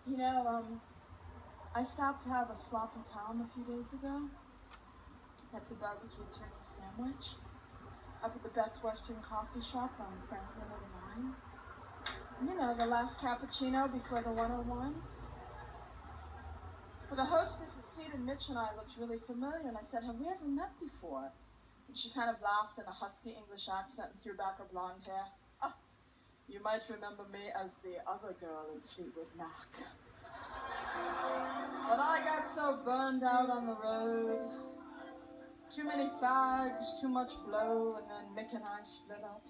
You know, I stopped to have a sloppy Tom a few days ago. That's a barbecue turkey sandwich up at the Best Western Coffee Shop on Franklin and Vine. You know, the last cappuccino before the 101. Well, the hostess that seated Mitch and I looked really familiar, and I said, "Have we ever met before?" And she kind of laughed in a husky English accent and threw back her blonde hair. "Ah, you might remember me as the other girl in Fleetwood Mac." But I got so burned out on the road. Too many fags, too much blow, and then Mick and I split up.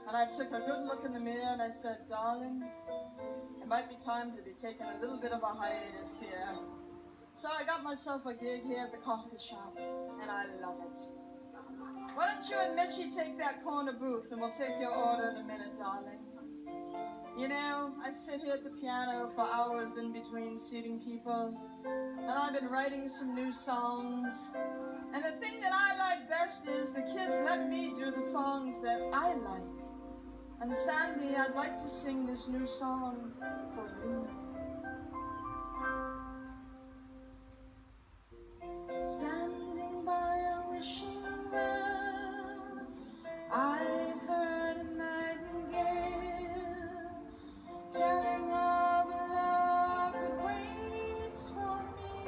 And I took a good look in the mirror and I said, "Darling, it might be time to be taking a little bit of a hiatus here." So I got myself a gig here at the coffee shop, and I love it. Why don't you and Mitchie take that corner booth, and we'll take your order in a minute, darling. You know, I sit here at the piano for hours in between seating people, and I've been writing some new songs. And the thing that I like best is the kids let me do the songs that I like. And Sandy, I'd like to sing this new song for you. Standing by a wishing well, I heard a nightingale telling of a love that waits for me.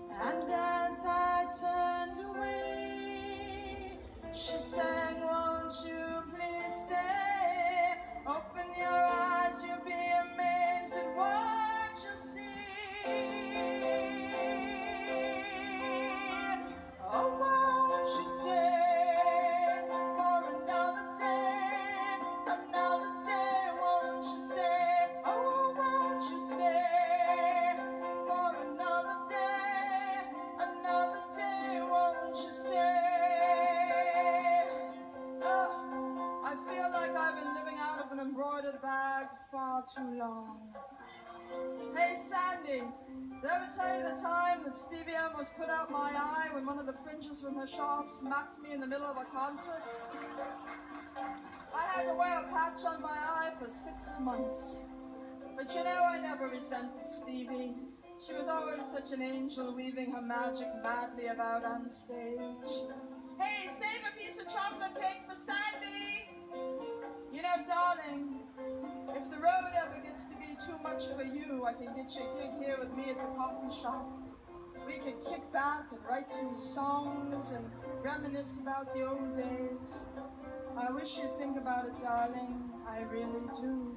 And as I turned away, she sang, "Won't you please stay? Open your eyes, you'll be amazed at what you'll see. Oh, won't you stay for another day? Another day, won't you stay? Oh, won't you stay for another day? Another day, won't you stay?" Oh, I feel like I've been living out of an embroidered bag far too long. Hey, Sandy, did I ever tell you the time that Stevie almost put out my eye when one of the fringes from her shawl smacked me in the middle of a concert? I had to wear a patch on my eye for 6 months. But you know, I never resented Stevie. She was always such an angel, weaving her magic madly about on stage. Hey, save a piece of chocolate cake for Sandy! You know, darling, if the road ever gets to be too much for you, I can get you a gig here with me at the coffee shop. We could kick back and write some songs and reminisce about the old days. I wish you'd think about it, darling. I really do.